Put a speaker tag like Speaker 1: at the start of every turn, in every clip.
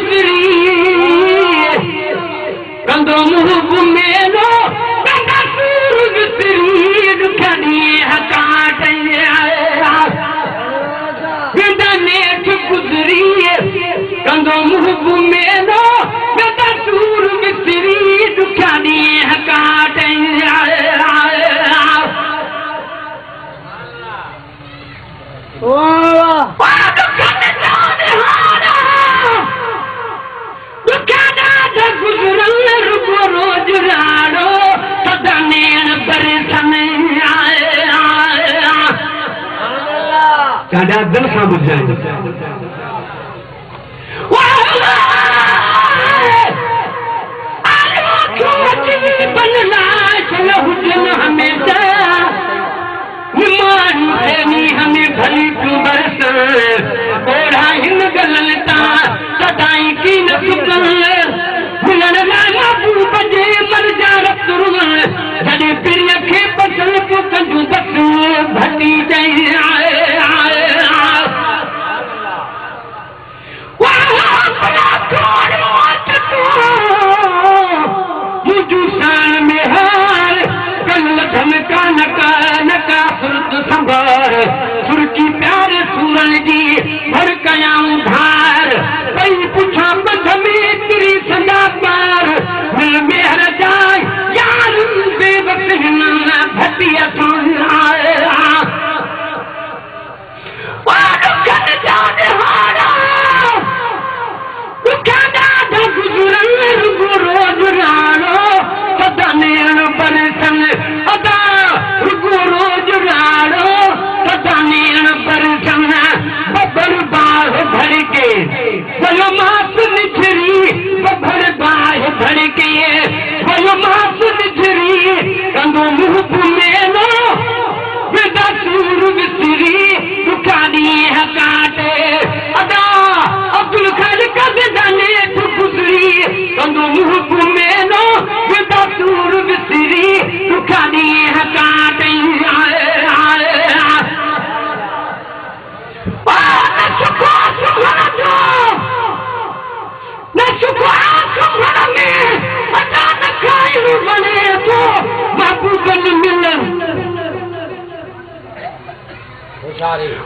Speaker 1: गुज़री कंदो मुहब मेरो कंदा सूर विसरी दुखिया ॾींहं हकाट कंदा नेठ गुज़री कंदो मुहब मेरो कंदा सूर विसरी दुखिया ॾींहं हकाट ॾाढा दिल सां ॿुधाइनि हमें भली तूं बरस ओढ़ा हिन गलनि तां सदाई की न सुकल मिलण लाइ महबूब जे मरजा रतुरन जॾहिं पिरीअ खे पसंद पोइ कंदूं बस भटी चई मुंहिंजूं शान में हार कल धमका नका नका सुरत संभार सुरकी प्यार सूरन जी भर कयाऊं धार पई पुछां बध में तिरी संगा पार मिल मेहर जाए यार बेवक्त हिन भटिया सुन आए रोज राणो सदा नेण बरसन अदा रुगो रोज राणो सदा नेण बरसन बबर बाह भर के वयो मास निछरी बबर बाह भर के वयो मास निछरी कंदो मुहब मेरो बेदा सूर विसरी दुखा ॾींहं काटे अदा अब्दुल खालिक बेदा नेठ गुज़री कंदो मुहब मेरो बेदा सूर विसरी दुखा ॾींहं काटे न शुक्र में अचानक बने तो महबूबन मिलन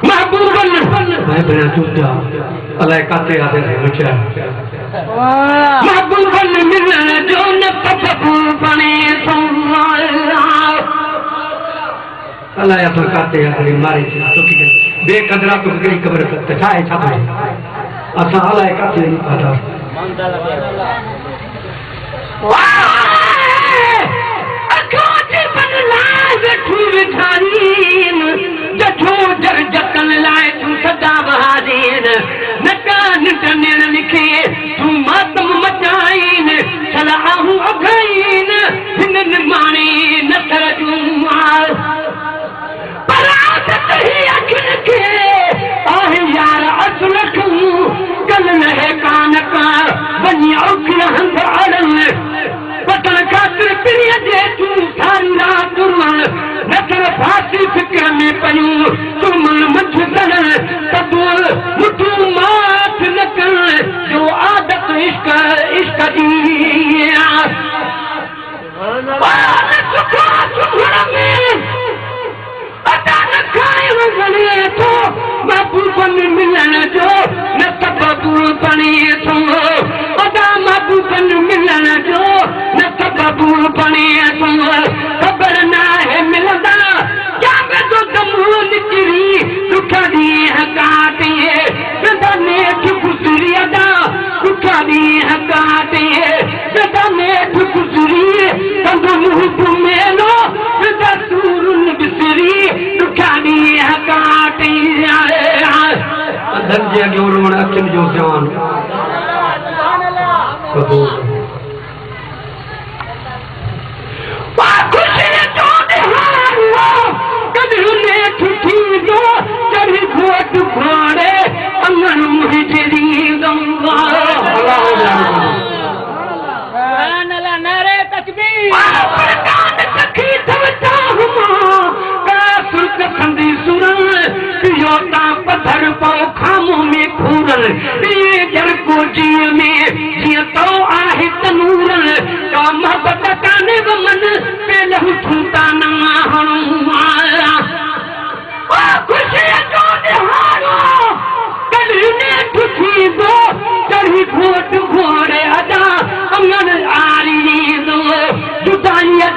Speaker 1: महबूबन मैं चूटा अलाए काते आते हैं बच्चा महबूबन मिलन जो न पपू बने तो अलाए अपन काते आते मारे तो की बेकदरा तो गई कब्र पे छाए छाए असा अलाए काते आता अखोटे बनला वेठू विठारीन जठो जर जतन लाए तू सदा बहादीन नकान टनेन लिखे तू मातम मचाइन सलाहू अघाइन हिनन माने नसर जुमार परात ही अखिन के आहे यार असलखू कल नहे कान का बनी औखिन हंध अड़न पतन खातिर पिरिय जे तू सारी रात रुमन नसर फासी फिक्र में पयूं तुमन मुझ सड़न तबुल मुठू माथ नकन जो आदत इश्क इश्क दी महबूबन मिलन जो न सबब बने थो अदा महबूबन मिलन जो न सबब बने थो ख़बर न है मिलंदा क्या में तो दमू निकरी दुख ॾींहं काटे सदा नेठ गुज़री अदा दुख ॾींहं काटे सदा नेठ गुज़री कंदो मुहब मेरो सदा सूरन विसरी दुख ॾींहं काटे अंधन जे अॻियों रोअण अखियुनि जो जान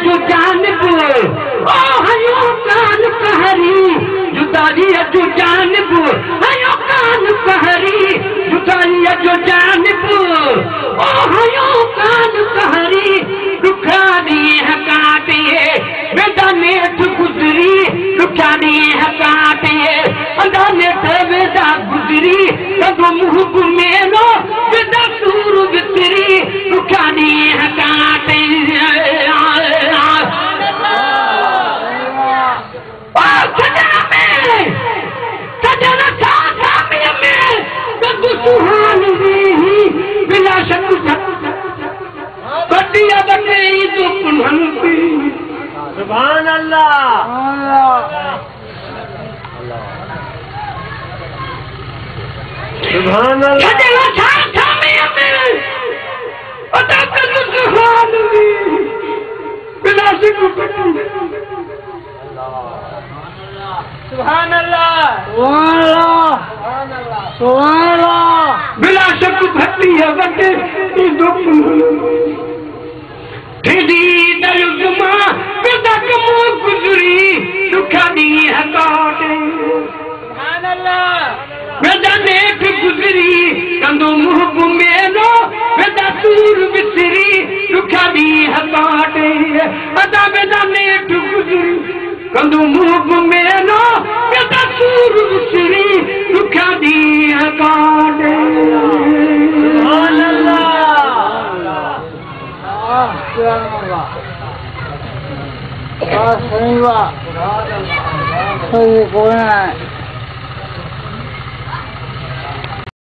Speaker 1: जो जानब ओ हयो कान कहरी जुदाई जो जानब हयो कान कहरी जुदाई जो जानब ओ हयो कान कहरी दुखानी है काटे मैदाने तो गुजरी दुखानी है काटे अंदाने ते वेदा गुजरी कदो मुंह गुमेनो वेदा सूर वितरी दुखानी है काटे सुहान बिला शक बटिया बने तो पुनंती सुभान अल्लाह सुभान अल्लाह सजना था में अदा कर सुहान बिला शक सुभान अल्लाह सुभान अल्लाह सुभान अल्लाह बिला शक भक्ति है बटे दुख तेरी दलुमा बेटा कमो गुजरी दुखानी है काटे सुभान अल्लाह बेटा नेक गुजरी कंदो मुंह गुमेलो बेटा सूर विसरी दुखानी है काटे अदा बेटा नेक गुजरी कंदो मुंह गुमेलो बेटा सूर विसरी दुखानी है काटे सुभान अल्लाह सही बात सही बोलना है